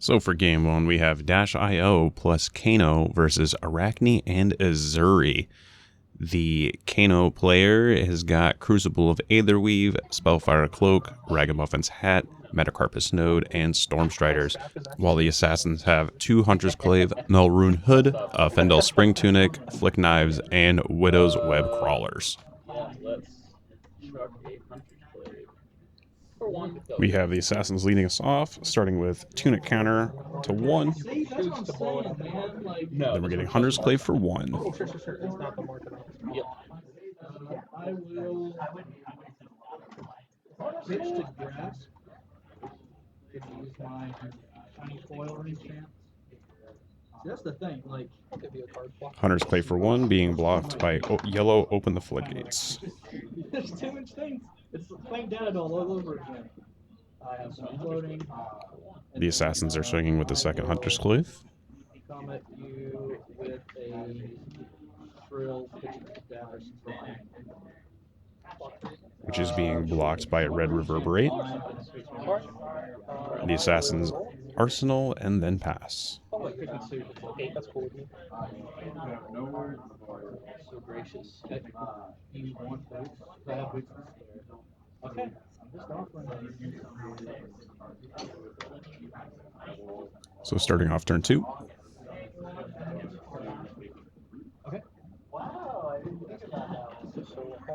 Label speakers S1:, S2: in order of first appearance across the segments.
S1: So for game one, we have Dash.io plus Kano versus Arakni and Uzuri. The Kano player has got Crucible of Aetherweave, Spellfire Cloak, Ragamuffin's Hat, Metacarpus Node, and Stormstriders, while the assassins have 2 Hunter's Clave, Melrune Hood, a Fendel Spring Tunic, Flick Knives, and Widow's Web Crawlers.
S2: Yeah, let's chuck a Hunter's Clave. For one.
S1: We have the assassins leading us off, starting with Tunic counter to 1.
S2: See, that's what I'm saying, man. Like, no,
S1: Then we're getting Hunter's Clave for 1.
S3: Oh, sure. It's not the market.
S2: Yep. I will switch to grass. If I use my tiny foil enchant. See, that's the thing. Like,
S3: I'll give you a card block.
S1: Hunter's Clave for 1 being blocked by yellow Open the Floodgates.
S2: there's too much things. It's playing dead all over again. I have some floating.
S1: The assassins are swinging with the second Hunter's Clave,
S2: Come at you with a shrill pitching dash.
S1: which is being blocked by a red Reverberate. The assassins Arsenal and then pass.
S3: Oh, wait, frequency. Okay, that's cool with me.
S2: So gracious. You want boots? I have boots. Okay.
S1: So starting off turn 2.
S2: Okay.
S3: Wow, I didn't think about that. So I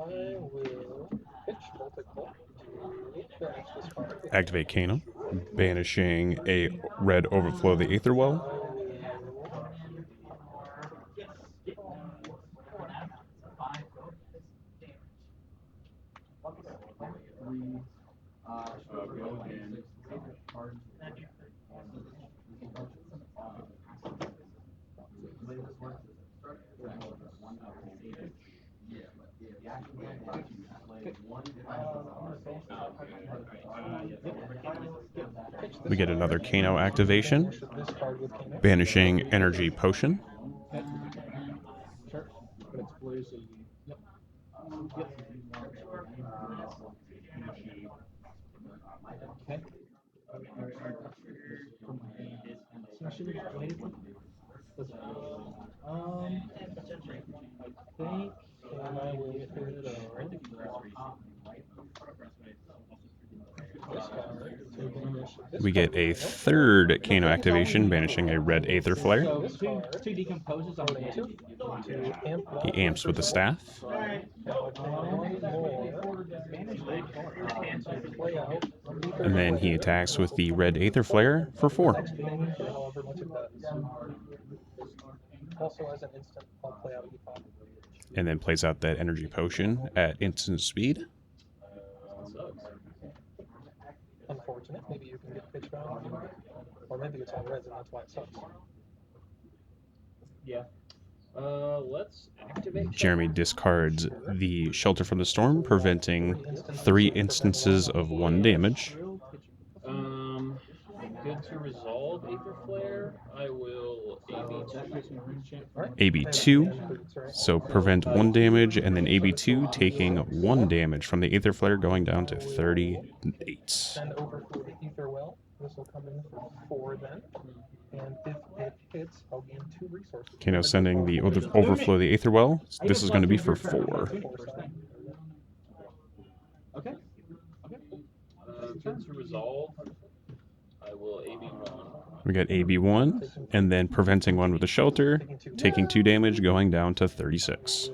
S3: will pitch multiple to finish this card.
S1: Activate Kano, banishing a red Overflow the Aetherwell. We get another Kano activation, banishing Energy Potion.
S2: Sure. But it's blue, so you. Yep. Okay. So should we wait? I think I will put it on this card to banish this
S1: We get a
S2: card.
S1: third Kano activation, banishing a red Aether Flare.
S2: So two decomposes on the two.
S1: He amps with the staff. And then he attacks with the red Aether Flare for 4.
S3: Also, as an instant, I'll play out E5.
S1: And then plays out that Energy Potion at instant speed.
S3: Unfortunate. Maybe you can get pitch round. Or maybe it's all reds and that's why it sucks.
S2: Yeah. Let's activate.
S1: Jeremy discards the Shelter from the Storm, preventing 3 instances of 1 damage.
S2: Good to resolve Aether Flare. I will AB2.
S1: AB2, so prevent 1 damage, and then AB2 taking 1 damage from the Aether Flare, going down to 38.
S3: Send over for the Ether Well. This will come in for 4 then. And if it hits, I'll gain 2 resources.
S1: Kano sending the Overflow the Aetherwell. This is going to be for 4.
S2: Okay. Good to resolve. I will AB1.
S1: We got AB1, and then preventing 1 with the Shelter, taking 2 damage, going down to 36.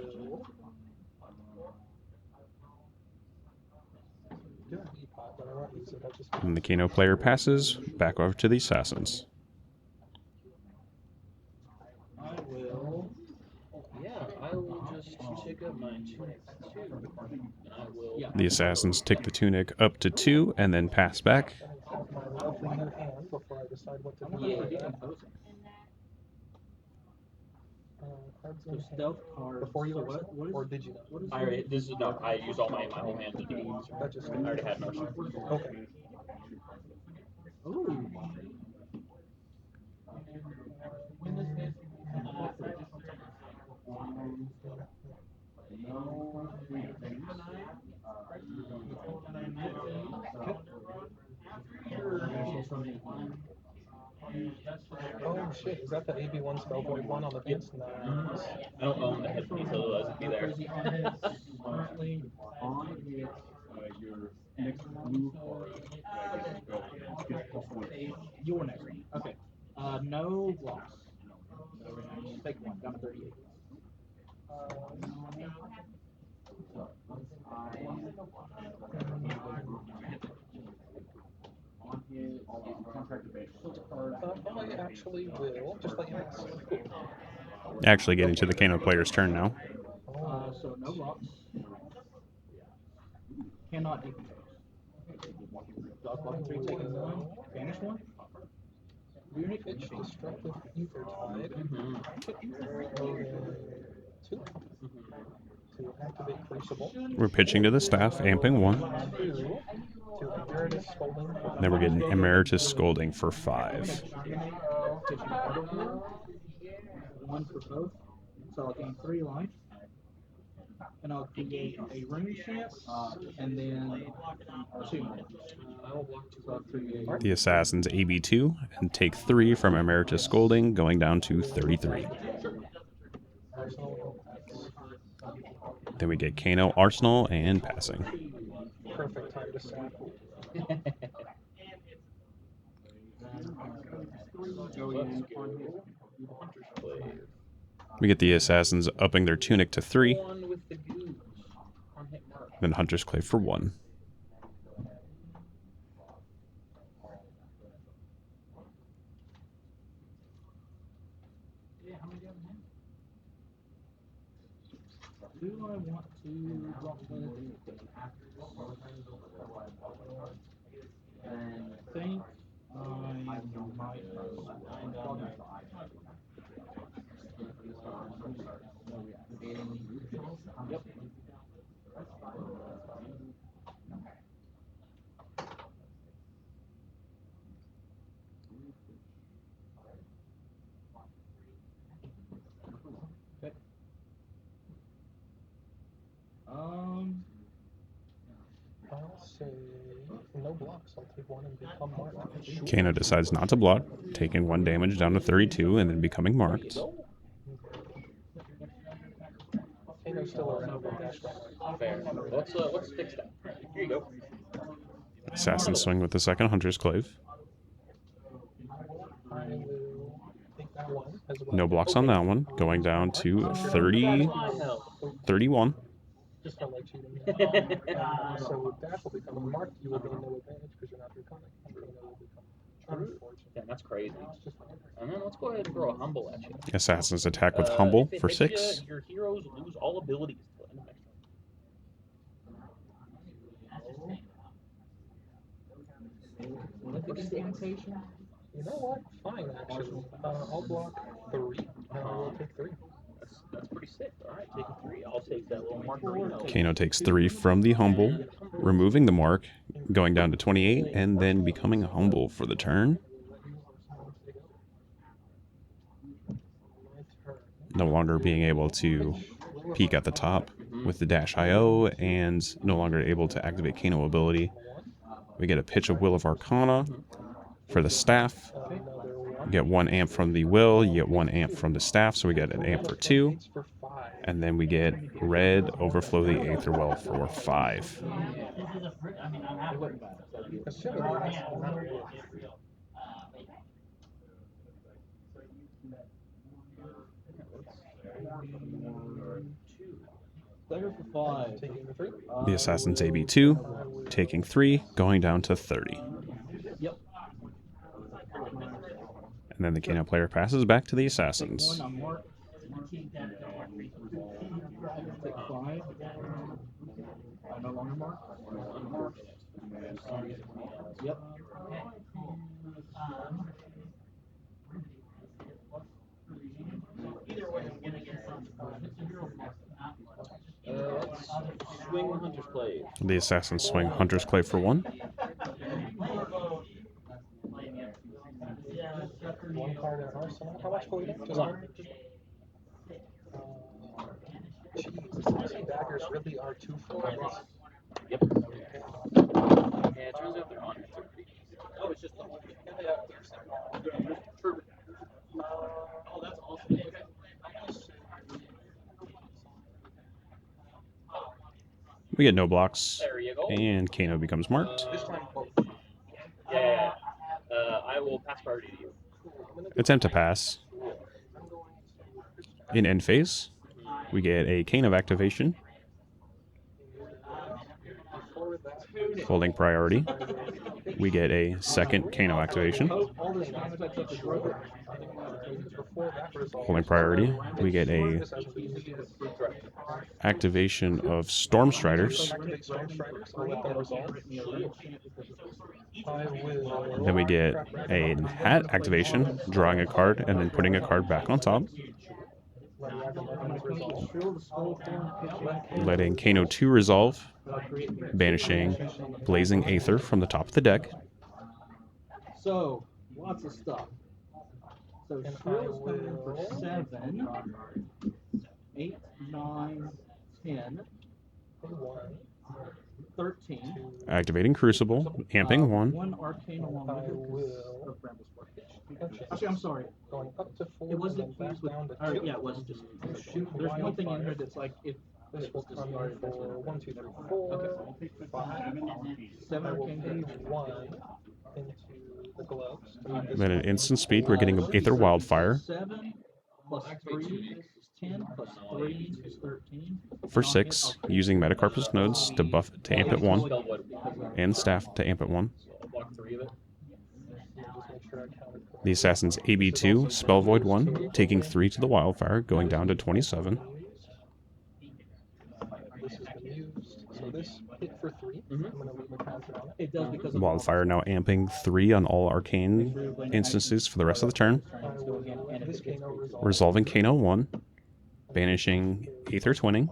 S1: And the Kano player passes back over to the assassins.
S2: I will just tick up my tunic 2. And I will.
S1: The assassins tick the tunic up to 2, and then pass back.
S3: Before I decide what to do.
S2: Yeah, decomposing. So stealth card.
S3: Before you
S2: what is,
S3: or did you?
S2: What is I already, this is no. I used all my whole hand to do these.
S3: That just
S2: I already had Mercy.
S3: okay.
S2: Ooh.
S3: Oh shit, is that the AB1 spell void one on the base? Nice.
S4: I don't own the head piece, otherwise it'd be there.
S2: Currently on his your next move or your next. Okay. No blocks. Take one. Down to 38. On his contract base.
S3: I actually will, just like this. Cool.
S1: Actually getting to the Kano player's turn now.
S2: So no blocks. Cannot decompose. Dog blocking 3, taking 1. Banish 1.
S3: Runic Itch, Destructive Ether Tide. Two. To activate Crucible.
S1: We're pitching to the staff, amping 1.
S3: 2. To Emeritus Scolding.
S1: Then we're getting Emeritus Scolding for 5.
S2: One for both. So I'll gain 3 life. And I'll create a rune chance, and then 2 more. So I'll create.
S1: The Assassins AB2 and take 3 from Emeritus Scolding, going down to 33. Then we get Kano Arsenal and passing.
S3: Perfect time to sap.
S1: We get the Assassins upping their tunic to 3. Then Hunter's Clave for 1.
S2: Do I want to drop this? I think I might. Yep. Okay.
S3: I'll say no blocks. I'll take 1 and become marked.
S1: Kano decides not to block, taking 1 damage down to 32 and then becoming marked.
S3: Kano's still around with dash back.
S4: Fair. Let's fix that. Here you go.
S1: Assassin swing with the second Hunter's Clave.
S3: I will take that 1 as well.
S1: No blocks on that one, going down to 31.
S3: Just felt like cheating. So dash will become marked. You will gain no advantage because you're not draconic. And Kano will become unfortunate.
S4: Yeah, that's crazy.
S3: It's just fine.
S4: And then let's go ahead and throw a humble at you.
S1: Assassin's attack with Humble
S4: If it
S1: for
S4: hits
S1: 6.
S4: Your heroes lose all abilities till the end of next
S2: Incantation.
S3: You know what? Fine, actually. I'll block 3, and I will take 3.
S4: That's pretty sick. All right, taking 3. I'll take that little margarita.
S1: Kano takes 3 from the Humble, removing the mark, going down to 28, and then becoming Humble for the turn. No longer being able to peek at the top with the Dash IO, and no longer able to activate Kano ability. We get a Pitch of Will of Arcana for the staff. You get 1 amp from the Will, you get 1 amp from the staff, so we get an amp for 2. And then we get Red Overflow the Aether Well for 5.
S2: Dagger for 5.
S1: The Assassin's AB2, taking 3, going down to 30.
S2: Yep.
S1: And then the Kano player passes back to the Assassins.
S2: 1, I'm marked. Take 5. I'm no longer marked. Yep.
S4: Let's swing the Hunter's Clave.
S1: The Assassins swing Hunter's Clave for 1.
S3: 1 card in Arsenal. How much for you? Just
S4: 1.
S3: Jeez, daggers really are 2 cards.
S4: Yep. Yeah, it turns out they're on. Oh, it's just the one.
S1: We get no blocks,
S4: There you go.
S1: and Kano becomes marked.
S3: This time both.
S4: Yeah. I will pass priority to you.
S1: Attempt to pass. In end phase, we get a Kano activation, holding priority. We get a second Kano activation,
S2: All this aspects of the road.
S1: holding priority. We get a activation of Storm Striders.
S3: Activate Storm Striders. I'll let them resolve. I will.
S1: Then we get a hat activation, drawing a card and then putting a card back on top,
S3: Let Raga Weapons resolve.
S1: letting Kano 2 resolve, banishing Blazing Aether from the top of the deck.
S2: So, lots of stuff. So, Shrill is coming in for 7, 8, 9, 10, 13.
S1: Activating Crucible, amping 1.
S2: 1 Arcane along with it because of Bramble Spark. Actually, I'm sorry.
S3: Going up to 4.
S2: It wasn't
S3: and then
S2: fused with.
S3: back down to
S2: Or,
S3: 2.
S2: yeah, it was just. Shoot, there's nothing in here that's like if
S3: This
S2: it
S3: will
S2: was
S3: come in
S2: discarded.
S3: for 1, 2, 3, 4, 5.
S2: 7
S3: I will
S2: Arcane
S3: page
S2: damage.
S3: 1 into the gloves.
S1: Then at instant speed, we're getting an Aether Wildfire
S2: 7 plus 3 is 10 plus 3 is 13.
S1: for 6, using Metacarpus nodes to buff to amp it 1, and staff to amp it 1.
S4: I'll block 3 of it.
S3: Just make sure I counted correctly.
S1: The Assassin's AB2, Spell Void 1, taking 3 to the Wildfire, going down to 27.
S3: This has been used. So this hit for 3. I'm going to leave a counter on it.
S2: It does because of
S1: Wildfire now amping 3 on all arcane instances for the rest of the turn.
S3: I will let this Kano resolve.
S1: Resolving Kano 1, banishing Aether Twinning,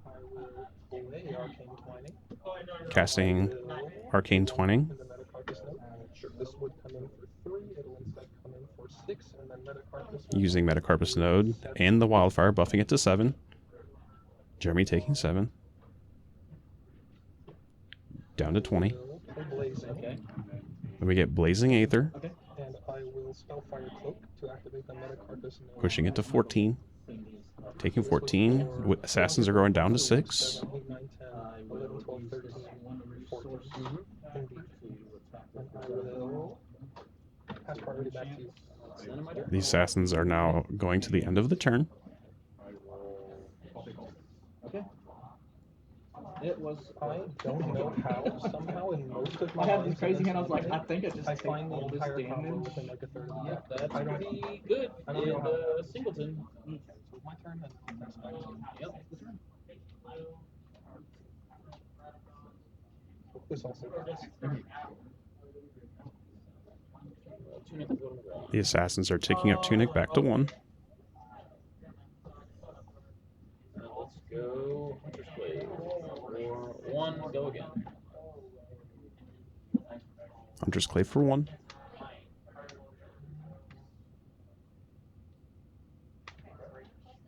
S3: I will play Arcane Twining.
S1: casting Arcane Twining,
S3: And the Metacarpus note. This would come in for 3. It'll instead come in for 6. And then Metacarpus.
S1: using Metacarpus node, and the Wildfire, buffing it to 7. Jeremy taking 7. Down to 20.
S3: Will play Blazing.
S1: Then we get Blazing Aether,
S3: And I will Spellfire Cloak to activate the Metacarpus node.
S1: pushing it to 14. Taking 14. Assassins are going down to 6.
S3: 8, 9, 10, 11, 12, 13, 14. Indeed. And I will pass priority back to you.
S1: The Assassins are now going to the end of the turn.
S2: Okay. It was.
S3: I don't know how. Somehow in most of my
S2: I had this
S3: lines
S2: crazy hand. I
S3: against
S2: was like, I
S3: Magic,
S2: think I just
S3: I
S2: take
S3: find the
S2: all this
S3: entire combo
S2: damage.
S3: within like a third of the deck.
S4: That's
S3: I don't.
S4: pretty good.
S3: I don't know
S4: And
S3: how.
S4: Singleton.
S3: My turn and that's back to you.
S4: Yep.
S3: This also works.
S4: Tunic will go to the ground.
S1: The Assassins are taking up Tunic back to 1.
S4: Let's go Hunter's Blade. For 1, go again.
S1: Hunter's Clave for 1.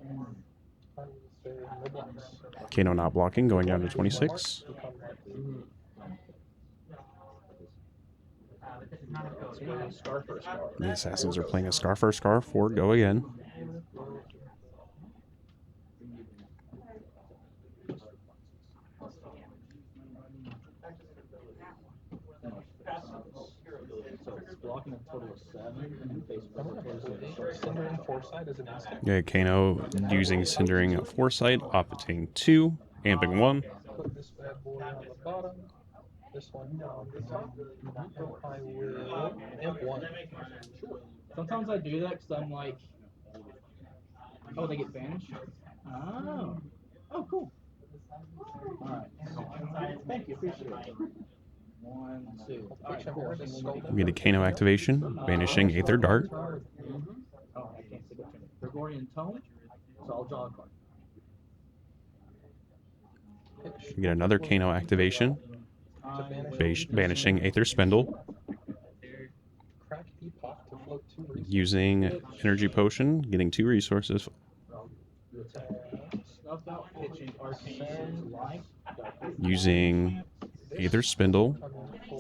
S3: I will say no blocks.
S1: Kano not blocking, going down to 26.
S3: Become
S4: Let's go Scar for a Scar.
S1: The Assassins are playing a Scar for Scar for go again.
S2: So it's blocking a total of 7 and face
S3: Cindering Foresight as an instant.
S1: Yeah, Kano using Cindering Foresight, opting 2, amping 1.
S3: Put this bad boy on the bottom. This one on the top. I will amp 1.
S2: Sometimes I do that because I'm like, oh, they get banished. Oh, oh, cool. All right. Thank you. Appreciate it. 1, 2. All right, cool.
S1: We get a Kano activation, banishing Aether Dart.
S2: Oh, I can't see what Gregorian Tone. So I'll draw a card.
S1: We get another Kano activation, banishing Aether Spindle,
S3: Crack Epoch to float 2 resources.
S1: using Energy Potion, getting 2 resources,
S2: Snuff out pitching arcane life.
S3: Send
S1: using Aether Spindle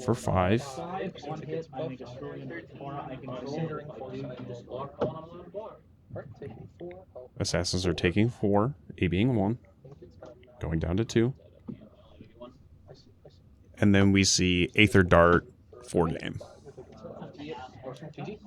S1: for 5.
S2: 5 on hit. I make a Gregorian Aura I control.
S3: Cindering
S2: If I do,
S3: Foresight.
S2: you just
S4: Block one, I'm gonna block.
S3: Alright, taking 4. Oh,
S1: Assassins are taking 4, A being 1.
S3: I think it's got a
S1: going down to 2.
S3: I see.
S1: And then we see Aether Dart 4 game.
S3: You think it's a GG?